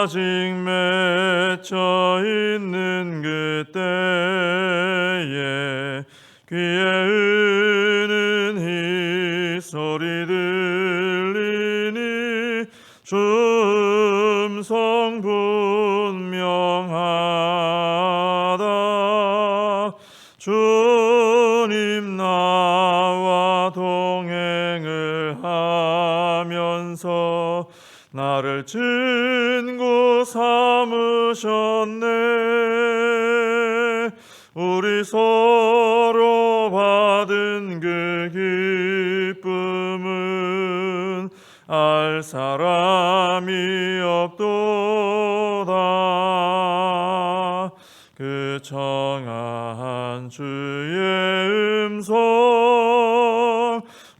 아직 맺혀 있는 그때에 귀에 은은 이 소리 들리니 주 음성 분명하다. 주님 나와 동행을 하면서 나를 친구 삼으셨네. 우리 서로 받은 그 기쁨은 알 사람이 없도다. 그 청아한 주의 음성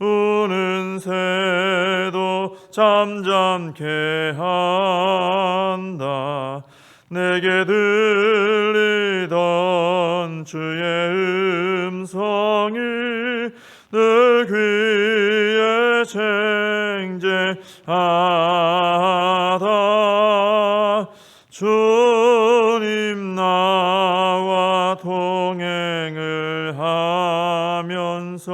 우는 새도 잠잠케 한다. 내게 들리던 주의 음성이 내 귀에 쟁쟁하다. 주님 나와 동행을 하면서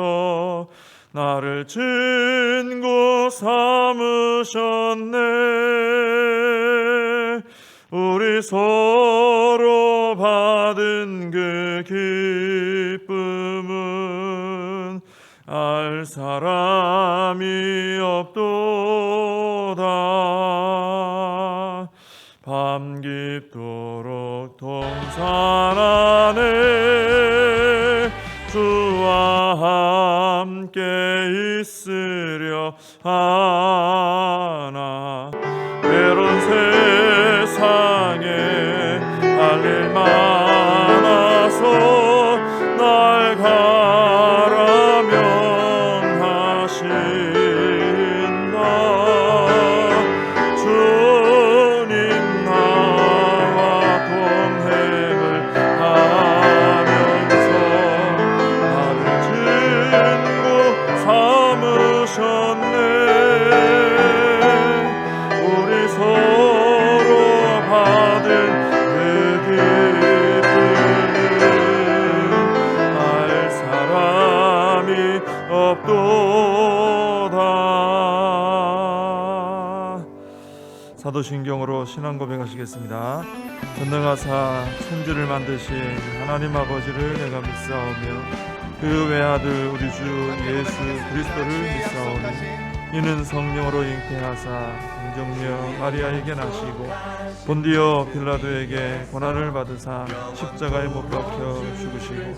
나를 친구 삼으셨네. 우리 서로 받은 그 기쁨은 알 사람이 없도다. 밤 깊도록 동산 안에 주와 함께 있으려 하나. 외로운 세상에 할 일 많아서 날 가라면 하신다. 주님 나와 동행을 하면서 나를 친구 삼으셨네. 우리 서로 받은 그 기쁨은 알 사람이 없도다. 사도신경으로 신앙 고백하시겠습니다. 전능하사 천지를 만드신 하나님 아버지를 내가 믿사오며 그 외아들 우리 주 예수 그리스도를 믿사오니 이는 성령으로 잉태하사 동정녀 마리아에게 나시고 본디오 빌라도에게 고난을 받으사 십자가에 못 박혀 죽으시고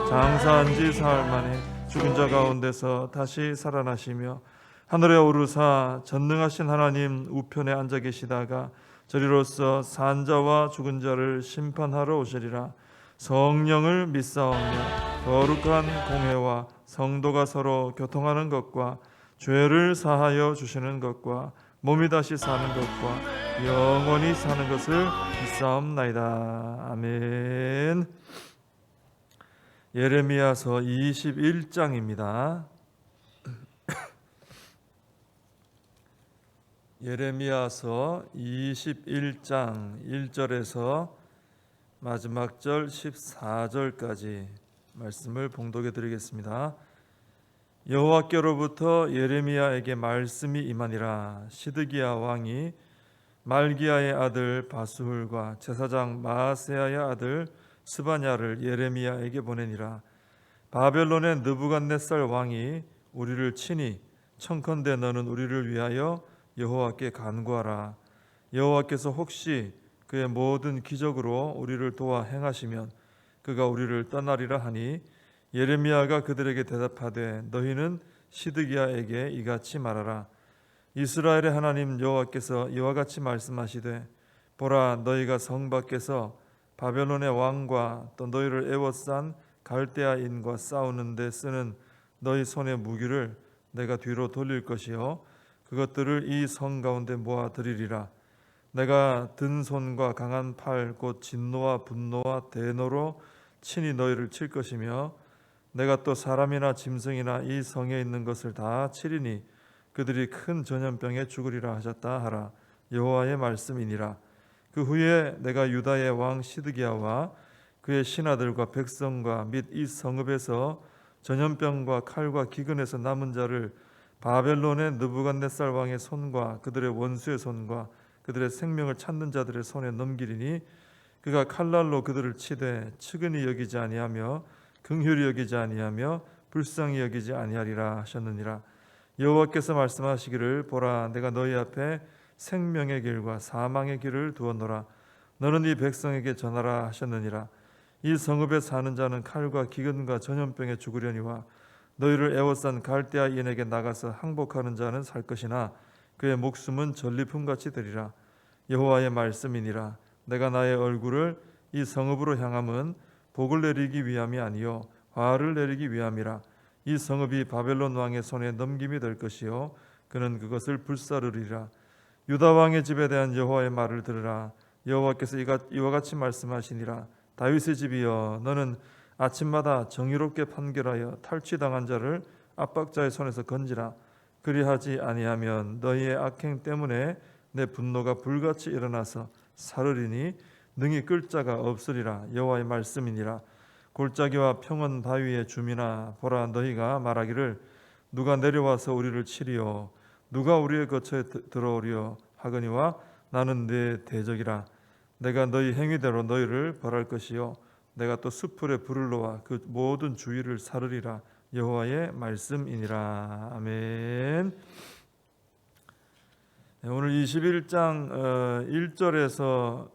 장사한 지 사흘 만에 죽은 자 가운데서 다시 살아나시며 하늘에 오르사 전능하신 하나님 우편에 앉아 계시다가 저리로서 산 자와 죽은 자를 심판하러 오시리라. 성령을 믿사오며 거룩한 공회와 성도가 서로 교통하는 것과 죄를 사하여 주시는 것과 몸이 다시 사는 것과 영원히 사는 것을 믿사옵나이다. 아멘. 예레미야서 21장입니다. 예레미야서 21장 1절에서 마지막 절 14절까지 말씀을 봉독해 드리겠습니다. 여호와께로부터 예레미야에게 말씀이 임하니라. 시드기야 왕이 말기야의 아들 바스훌과 제사장 마아세야의 아들 스바냐를 예레미야에게 보내니라. 바벨론의 느부갓네살 왕이 우리를 치니 청컨대 너는 우리를 위하여 여호와께 간구하라. 여호와께서 혹시 그의 모든 기적으로 우리를 도와 행하시면 그가 우리를 떠나리라 하니 예레미야가 그들에게 대답하되 너희는 시드기야에게 이같이 말하라. 이스라엘의 하나님 여호와께서 이와 같이 말씀하시되 보라, 너희가 성 밖에서 바벨론의 왕과 또 너희를 애워싼 갈대아인과 싸우는데 쓰는 너희 손의 무기를 내가 뒤로 돌릴 것이요 그것들을 이 성 가운데 모아 드리리라. 내가 든 손과 강한 팔 곧 진노와 분노와 대노로 친히 너희를 칠 것이며 내가 또 사람이나 짐승이나 이 성에 있는 것을 다 치리니 그들이 큰 전염병에 죽으리라 하셨다 하라. 여호와의 말씀이니라. 그 후에 내가 유다의 왕 시드기야와 그의 신하들과 백성과 및 이 성읍에서 전염병과 칼과 기근에서 남은 자를 바벨론의 느부갓네살 왕의 손과 그들의 원수의 손과 그들의 생명을 찾는 자들의 손에 넘기리니 그가 칼날로 그들을 치되 측은히 여기지 아니하며 긍휼히 여기지 아니하며 불쌍히 여기지 아니하리라 하셨느니라. 여호와께서 말씀하시기를 보라 내가 너희 앞에 생명의 길과 사망의 길을 두었노라. 너는 이 백성에게 전하라 하셨느니라. 이 성읍에 사는 자는 칼과 기근과 전염병에 죽으려니와 너희를 애워싼 갈대아인에게 나가서 항복하는 자는 살 것이나 그의 목숨은 전리품같이 되리라. 여호와의 말씀이니라. 내가 나의 얼굴을 이 성읍으로 향함은 복을 내리기 위함이 아니요 화를 내리기 위함이라. 이 성읍이 바벨론 왕의 손에 넘김이 될 것이요 그는 그것을 불사르리라. 유다 왕의 집에 대한 여호와의 말을 들으라. 여호와께서 이와 같이 말씀하시니라. 다윗의 집이여 너는 아침마다 정의롭게 판결하여 탈취당한 자를 압박자의 손에서 건지라. 그리하지 아니하면 너희의 악행 때문에 내 분노가 불같이 일어나서 사르리니 능히 끌 자가 없으리라. 여호와의 말씀이니라. 골짜기와 평원 바위의 주민아 보라 너희가 말하기를 누가 내려와서 우리를 치리요 누가 우리의 거처에 들어오리요 하거니와 나는 네 대적이라. 내가 너희 행위대로 너희를 벌할 것이요 내가 또 수풀에 불을 놓아 그 모든 주위를 사르리라. 여호와의 말씀이니라. 아멘. 오늘 21장 1절에서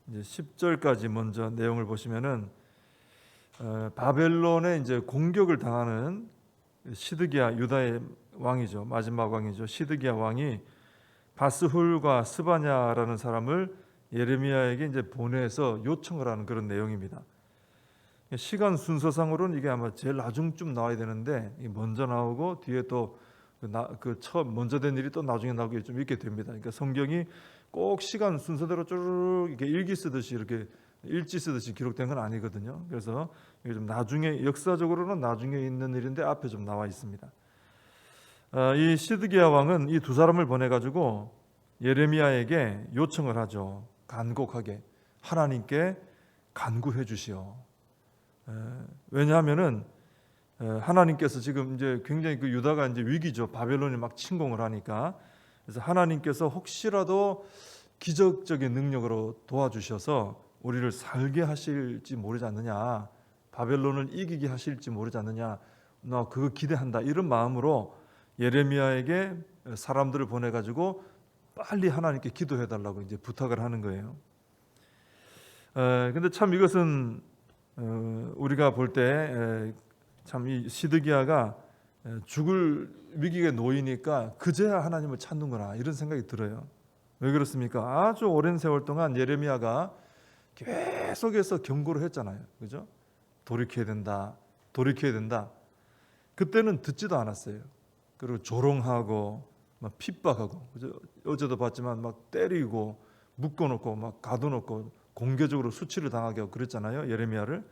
이제 10절까지 먼저 내용을 보시면은 바벨론의 이제 공격을 당하는 시드기야 유다의 왕이죠. 마지막 왕이죠. 시드기야 왕이 바스훌과 스바냐라는 사람을 예레미야에게 이제 보내서 요청을 하는 그런 내용입니다. 시간 순서상으로는 이게 아마 제일 나중쯤 나와야 되는데 먼저 나오고 뒤에 또 처음 먼저 된 일이 또 나중에 나오게 좀 있게 됩니다. 그러니까 성경이 꼭 시간 순서대로 쭈르륵 이렇게 일기 쓰듯이 이렇게 일지 쓰듯이 기록된 건 아니거든요. 그래서 이게 좀 나중에 역사적으로는 나중에 있는 일인데 앞에 좀 나와 있습니다. 이 시드기야 왕은 이 두 사람을 보내 가지고 예레미야에게 요청을 하죠. 간곡하게 하나님께 간구해 주시오. 왜냐하면은 하나님께서 지금 이제 굉장히 그 유다가 이제 위기죠. 바벨론이 막 침공을 하니까. 그래서 하나님께서 혹시라도 기적적인 능력으로 도와주셔서 우리를 살게 하실지 모르지 않느냐, 바벨론을 이기게 하실지 모르지 않느냐, 나 그거 기대한다 이런 마음으로 예레미야에게 사람들을 보내 가지고 빨리 하나님께 기도해 달라고 이제 부탁을 하는 거예요. 근데 참 이것은 우리가 볼 때 참 이 시드기야가 죽을 위기에 놓이니까 그제야 하나님을 찾는구나 이런 생각이 들어요. 왜 그렇습니까? 아주 오랜 세월 동안 예레미야가 계속해서 경고를 했잖아요. 그죠? 돌이켜야 된다. 돌이켜야 된다. 그때는 듣지도 않았어요. 그리고 조롱하고 막 핍박하고, 그죠? 어제도 봤지만 막 때리고 묶어놓고 막 가둬놓고 공개적으로 수치를 당하게 하고 그랬잖아요. 예레미야를.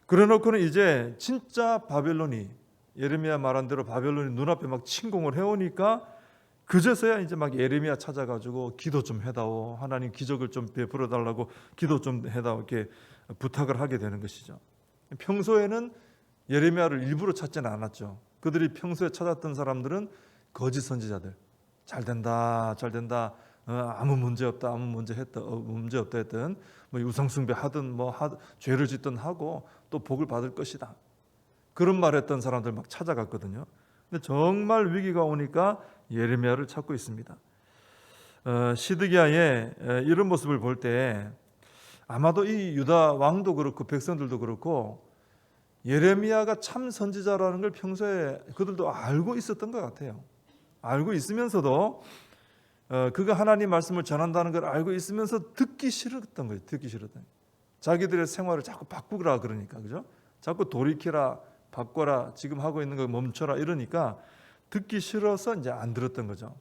그래놓고는 이제 진짜 바벨론이 예레미야 말한 대로 바벨론이 눈앞에 막 침공을 해오니까 그제서야 이제 막 예레미야 찾아가지고 기도 좀 해다오, 하나님 기적을 좀 베풀어 달라고 기도 좀 해다오 이렇게 부탁을 하게 되는 것이죠. 평소에는 예레미야를 일부러 찾지는 않았죠. 그들이 평소에 찾았던 사람들은 거짓 선지자들, 잘 된다, 잘 된다, 아무 문제 없다, 아무 문제 없다 했던 뭐 우상숭배 하든 죄를 짓든 하고 또 복을 받을 것이다. 그런 말했던 사람들 막 찾아갔거든요. 근데 정말 위기가 오니까 예레미야를 찾고 있습니다. 시드기야의 이런 모습을 볼 때 아마도 이 유다 왕도 그렇고 백성들도 그렇고 예레미야가 참 선지자라는 걸 평소에 그들도 알고 있었던 것 같아요. 알고 있으면서도 그가 하나님 말씀을 전한다는 걸 알고 있으면서 듣기 싫었던 거예요. 듣기 싫었던 거예요. 자기들의 생활을 자꾸 바꾸라 그러니까, 그죠? 자꾸 돌이키라, 바꿔라, 지금 하고 있는 거 멈춰라 이러니까 듣기 싫어서 이제 안 들었던 거죠.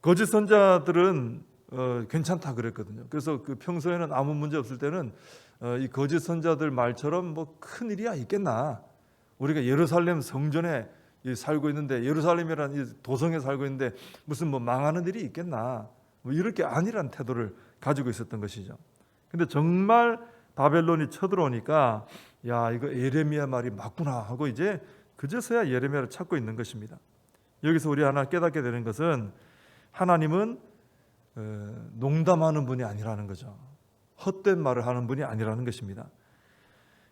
거짓 선자들은 괜찮다 그랬거든요. 그래서 그 평소에는 아무 문제 없을 때는 이 거짓 선자들 말처럼 뭐 큰 일이야 있겠나? 우리가 예루살렘 성전에 살고 있는데 예루살렘이라는 이 도성에 살고 있는데 무슨 뭐 망하는 일이 있겠나? 뭐 이렇게 아니란 태도를 가지고 있었던 것이죠. 근데 정말 바벨론이 쳐들어오니까 야, 이거 예레미야 말이 맞구나 하고 이제 그제서야 예레미야를 찾고 있는 것입니다. 여기서 우리 하나 깨닫게 되는 것은 하나님은 농담하는 분이 아니라는 거죠. 헛된 말을 하는 분이 아니라는 것입니다.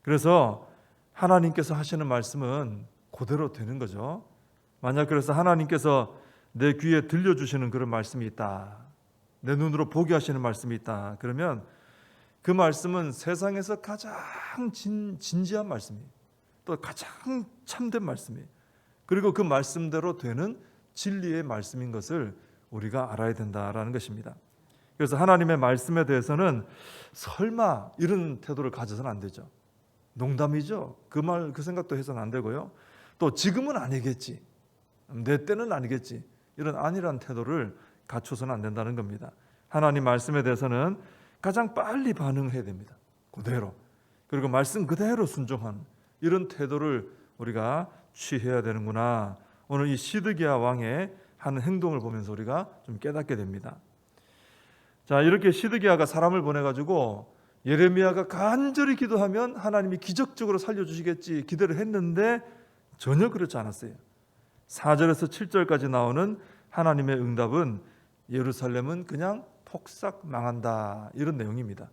그래서 하나님께서 하시는 말씀은 그대로 되는 거죠. 만약 그래서 하나님께서 내 귀에 들려주시는 그런 말씀이 있다, 내 눈으로 보게 하시는 말씀이 있다, 그러면 그 말씀은 세상에서 가장 진지한 말씀이에요. 또 가장 참된 말씀이에요. 그리고 그 말씀대로 되는 진리의 말씀인 것을 우리가 알아야 된다라는 것입니다. 그래서 하나님의 말씀에 대해서는 설마 이런 태도를 가져서는 안 되죠. 농담이죠. 그 생각도 해서는 안 되고요. 또 지금은 아니겠지, 내 때는 아니겠지, 이런 안일한 태도를 갖춰서는 안 된다는 겁니다. 하나님 말씀에 대해서는 가장 빨리 반응해야 됩니다. 그대로. 그리고 말씀 그대로 순종하는 이런 태도를 우리가 취해야 되는구나. 오늘 이 시드기야 왕의 하는 행동을 보면서 우리가 좀 깨닫게 됩니다. 자, 이렇게 시드기야가 사람을 보내가지고 예레미야가 간절히 기도하면 하나님이 기적적으로 살려주시겠지 기대를 했는데 전혀 그렇지 않았어요. 4절에서 7절까지 나오는 하나님의 응답은 예루살렘은 그냥 폭삭 망한다, 이런 내용입니다.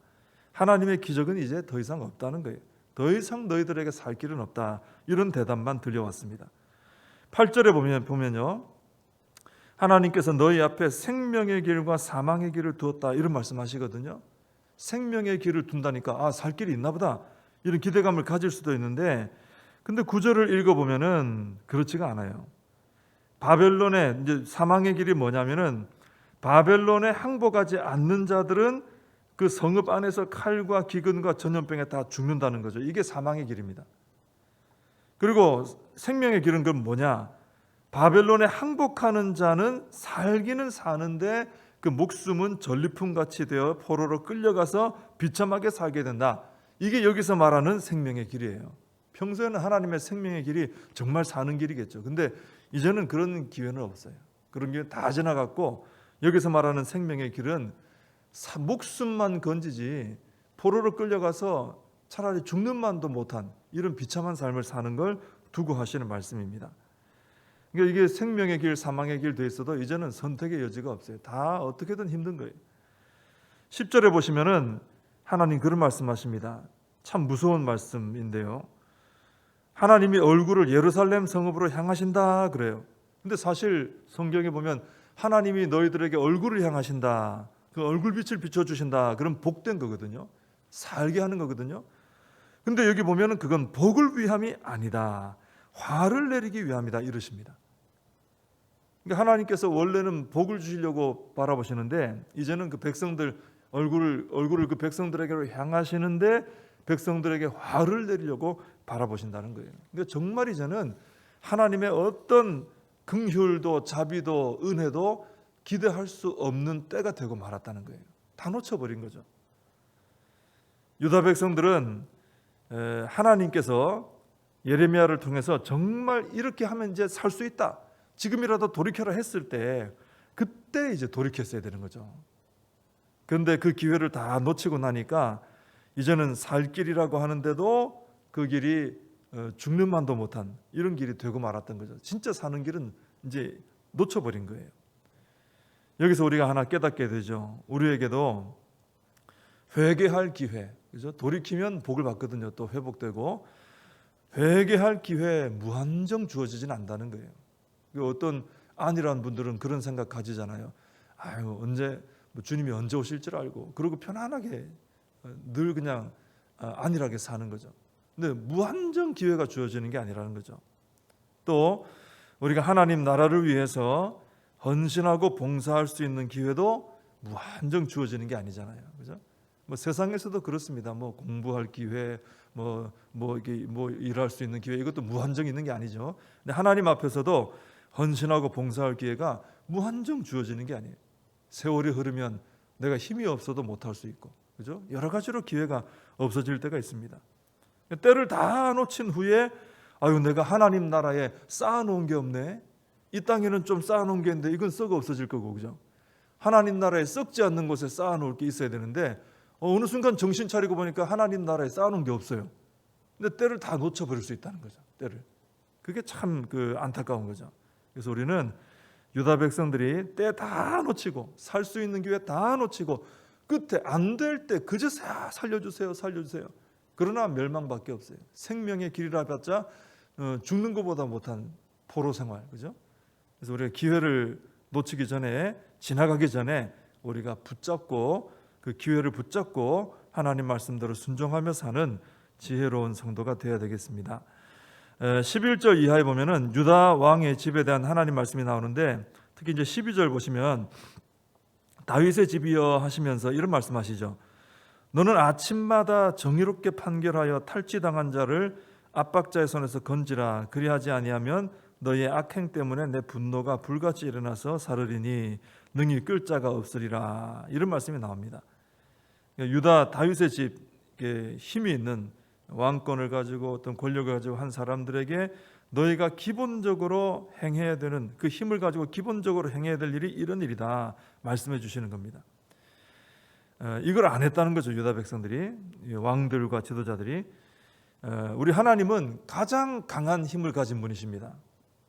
하나님의 기적은 이제 더 이상 없다는 거예요. 더 이상 너희들에게 살 길은 없다, 이런 대답만 들려왔습니다. 8절에 보면요, 하나님께서 너희 앞에 생명의 길과 사망의 길을 두었다, 이런 말씀하시거든요. 생명의 길을 둔다니까 살 길이 있나 보다, 이런 기대감을 가질 수도 있는데, 근데 9절을 읽어보면은 그렇지가 않아요. 바벨론의 이제 사망의 길이 뭐냐면은 바벨론에 항복하지 않는 자들은 그 성읍 안에서 칼과 기근과 전염병에 다 죽는다는 거죠. 이게 사망의 길입니다. 그리고 생명의 길은 그럼 뭐냐? 바벨론에 항복하는 자는 살기는 사는데 그 목숨은 전리품같이 되어 포로로 끌려가서 비참하게 살게 된다. 이게 여기서 말하는 생명의 길이에요. 평소에는 하나님의 생명의 길이 정말 사는 길이겠죠. 근데 이제는 그런 기회는 없어요. 그런 기회 다 지나갔고, 여기서 말하는 생명의 길은 목숨만 건지지 포로로 끌려가서 차라리 죽는 만도 못한 이런 비참한 삶을 사는 걸 두고 하시는 말씀입니다. 그러니까 이게 생명의 길, 사망의 길 돼 있어도 이제는 선택의 여지가 없어요. 다 어떻게든 힘든 거예요. 10절에 보시면은 하나님 그런 말씀하십니다. 참 무서운 말씀인데요. 하나님이 얼굴을 예루살렘 성읍으로 향하신다 그래요. 근데 사실 성경에 보면 하나님이 너희들에게 얼굴을 향하신다, 그 얼굴빛을 비춰주신다, 그럼 복된 거거든요. 살게 하는 거거든요. 근데 여기 보면은 그건 복을 위함이 아니다, 화를 내리기 위함이다, 이러십니다. 그러니까 하나님께서 원래는 복을 주시려고 바라보시는데 이제는 그 백성들 얼굴을 그 백성들에게로 향하시는데 백성들에게 화를 내리려고 바라보신다는 거예요. 그러니까 정말 이제는 하나님의 어떤 긍휼도 자비도 은혜도 기대할 수 없는 때가 되고 말았다는 거예요. 다 놓쳐버린 거죠. 유다 백성들은 하나님께서 예레미야를 통해서 정말 이렇게 하면 이제 살 수 있다, 지금이라도 돌이켜라 했을 때 그때 이제 돌이켰어야 되는 거죠. 그런데 그 기회를 다 놓치고 나니까 이제는 살 길이라고 하는데도 그 길이 죽는 만도 못한 이런 길이 되고 말았던 거죠. 진짜 사는 길은 이제 놓쳐버린 거예요. 여기서 우리가 하나 깨닫게 되죠. 우리에게도 회개할 기회, 그죠? 돌이키면 복을 받거든요. 또 회복되고, 회개할 기회 무한정 주어지진 않는다는 거예요. 어떤 안일한 분들은 그런 생각 가지잖아요. 아유, 주님이 언제 오실 줄 알고, 그러고 편안하게 늘 그냥 안일하게 사는 거죠. 근데 무한정 기회가 주어지는 게 아니라는 거죠. 또 우리가 하나님 나라를 위해서 헌신하고 봉사할 수 있는 기회도 무한정 주어지는 게 아니잖아요. 그죠? 세상에서도 그렇습니다. 공부할 기회, 일할 수 있는 기회, 이것도 무한정 있는 게 아니죠. 근데 하나님 앞에서도 헌신하고 봉사할 기회가 무한정 주어지는 게 아니에요. 세월이 흐르면 내가 힘이 없어도 못할 수 있고, 그죠? 여러 가지로 기회가 없어질 때가 있습니다. 때를 다 놓친 후에 내가 하나님 나라에 쌓아놓은 게 없네, 이 땅에는 좀 쌓아놓은 게 있는데 이건 썩어 없어질 거고, 그죠? 하나님 나라에 썩지 않는 곳에 쌓아놓을 게 있어야 되는데 어느 순간 정신 차리고 보니까 하나님 나라에 쌓아놓은 게 없어요. 근데 때를 다 놓쳐버릴 수 있다는 거죠. 때를. 그게 참 안타까운 거죠. 그래서 우리는 유다 백성들이 때 다 놓치고 살 수 있는 기회 다 놓치고 끝에 안 될 때 그제서야 살려주세요, 살려주세요. 그러나 멸망밖에 없어요. 생명의 길이라 봤자 죽는 것보다 못한 포로 생활, 그죠? 그래서 우리가 기회를 놓치기 전에, 지나가기 전에 우리가 붙잡고 그 기회를 붙잡고 하나님 말씀대로 순종하며 사는 지혜로운 성도가 되어야 되겠습니다. 11절 이하에 보면은 유다 왕의 집에 대한 하나님 말씀이 나오는데 특히 이제 12절 보시면 다윗의 집이여 하시면서 이런 말씀하시죠. 너는 아침마다 정의롭게 판결하여 탈취당한 자를 압박자의 손에서 건지라. 그리하지 아니하면 너의 악행 때문에 내 분노가 불같이 일어나서 사르리니 능히 끌 자가 없으리라. 이런 말씀이 나옵니다. 유다 다윗의 집에 힘이 있는 왕권을 가지고 어떤 권력을 가지고 한 사람들에게 너희가 기본적으로 행해야 되는 그 힘을 가지고 기본적으로 행해야 될 일이 이런 일이다 말씀해 주시는 겁니다. 이걸 안 했다는 거죠. 유다 백성들이, 왕들과 지도자들이. 우리 하나님은 가장 강한 힘을 가진 분이십니다.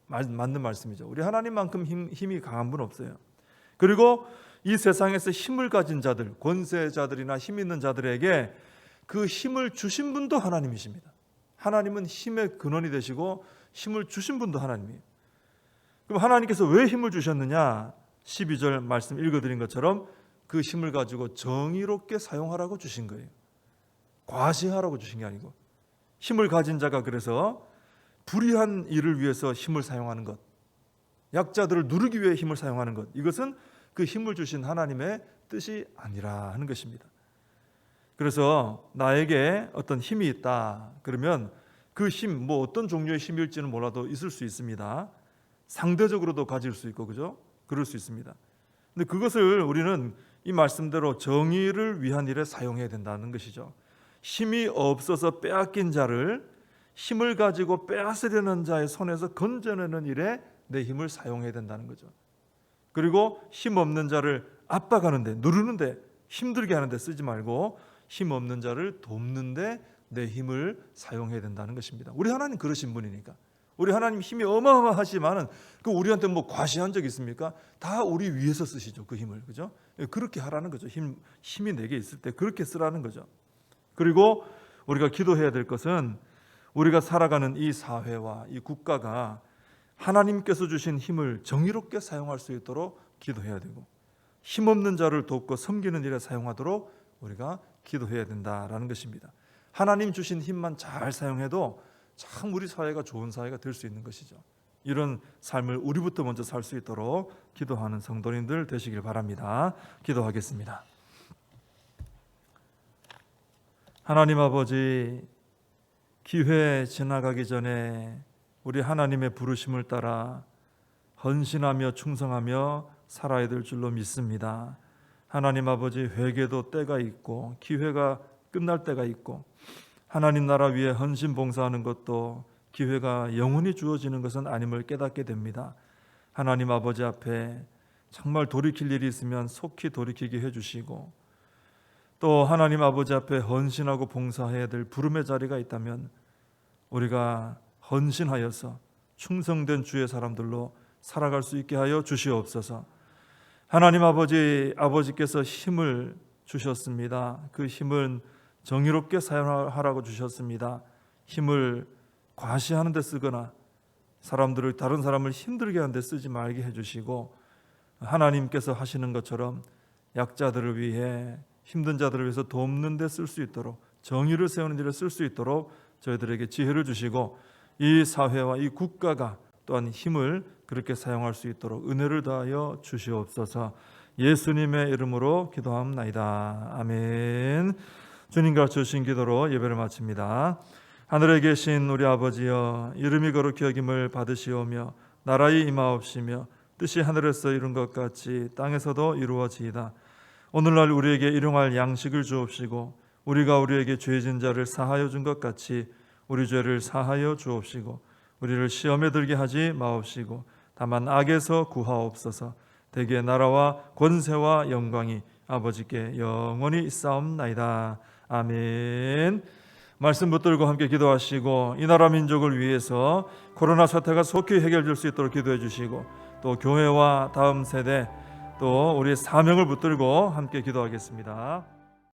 맞는 말씀이죠. 우리 하나님만큼 힘이 강한 분 없어요. 그리고 이 세상에서 힘을 가진 자들, 권세자들이나 힘 있는 자들에게 그 힘을 주신 분도 하나님이십니다. 하나님은 힘의 근원이 되시고 힘을 주신 분도 하나님이에요. 그럼 하나님께서 왜 힘을 주셨느냐? 12절 말씀 읽어드린 것처럼 그 힘을 가지고 정의롭게 사용하라고 주신 거예요. 과시하라고 주신 게 아니고. 힘을 가진 자가 그래서 불의한 일을 위해서 힘을 사용하는 것, 약자들을 누르기 위해 힘을 사용하는 것, 이것은 그 힘을 주신 하나님의 뜻이 아니라 하는 것입니다. 그래서 나에게 어떤 힘이 있다 그러면 그 힘, 어떤 종류의 힘일지는 몰라도 있을 수 있습니다. 상대적으로도 가질 수 있고, 그죠? 그럴 수 있습니다. 근데 그것을 우리는 이 말씀대로 정의를 위한 일에 사용해야 된다는 것이죠. 힘이 없어서 빼앗긴 자를 힘을 가지고 빼앗으려는 자의 손에서 건져내는 일에 내 힘을 사용해야 된다는 거죠. 그리고 힘 없는 자를 압박하는데, 누르는데, 힘들게 하는데 쓰지 말고 힘 없는 자를 돕는데 내 힘을 사용해야 된다는 것입니다. 우리 하나님 그러신 분이니까. 우리 하나님 힘이 어마어마하지만은 그 우리한테 과시한 적 있습니까? 다 우리 위해서 쓰시죠. 그 힘을, 그죠? 그렇게 하라는 거죠. 힘이 내게 있을 때 그렇게 쓰라는 거죠. 그리고 우리가 기도해야 될 것은 우리가 살아가는 이 사회와 이 국가가 하나님께서 주신 힘을 정의롭게 사용할 수 있도록 기도해야 되고, 힘없는 자를 돕고 섬기는 일에 사용하도록 우리가 기도해야 된다라는 것입니다. 하나님 주신 힘만 잘 사용해도 참 우리 사회가 좋은 사회가 될 수 있는 것이죠. 이런 삶을 우리부터 먼저 살 수 있도록 기도하는 성도님들 되시길 바랍니다. 기도하겠습니다. 하나님 아버지, 기회 지나가기 전에 우리 하나님의 부르심을 따라 헌신하며 충성하며 살아야 될 줄로 믿습니다. 하나님 아버지, 회개도 때가 있고 기회가 끝날 때가 있고 하나님 나라 위에 헌신 봉사하는 것도 기회가 영원히 주어지는 것은 아님을 깨닫게 됩니다. 하나님 아버지 앞에 정말 돌이킬 일이 있으면 속히 돌이키게 해주시고, 또 하나님 아버지 앞에 헌신하고 봉사해야 될 부름의 자리가 있다면 우리가 헌신하여서 충성된 주의 사람들로 살아갈 수 있게 하여 주시옵소서. 하나님 아버지께서 힘을 주셨습니다. 그 힘은 정의롭게 사용하라고 주셨습니다. 힘을 과시하는 데 쓰거나 다른 사람을 힘들게 하는 데 쓰지 말게 해주시고, 하나님께서 하시는 것처럼 약자들을 위해, 힘든 자들을 위해서 돕는 데 쓸 수 있도록, 정의를 세우는 일에 쓸 수 있도록 저희들에게 지혜를 주시고, 이 사회와 이 국가가 또한 힘을 그렇게 사용할 수 있도록 은혜를 다하여 주시옵소서. 예수님의 이름으로 기도합나이다. 아멘. 주님 가르쳐주신 기도로 예배를 마칩니다. 하늘에 계신 우리 아버지여, 이름이 거룩히 여김을 받으시오며 나라의 임하옵시며 뜻이 하늘에서 이룬 것 같이 땅에서도 이루어지이다. 오늘날 우리에게 일용할 양식을 주옵시고, 우리가 우리에게 죄진 자를 사하여 준 것 같이 우리 죄를 사하여 주옵시고, 우리를 시험에 들게 하지 마옵시고 다만 악에서 구하옵소서. 대개 나라와 권세와 영광이 아버지께 영원히 있사옵나이다. 아멘. 말씀 붙들고 함께 기도하시고 이 나라 민족을 위해서 코로나 사태가 속히 해결될 수 있도록 기도해 주시고 또 교회와 다음 세대 또 우리의 사명을 붙들고 함께 기도하겠습니다.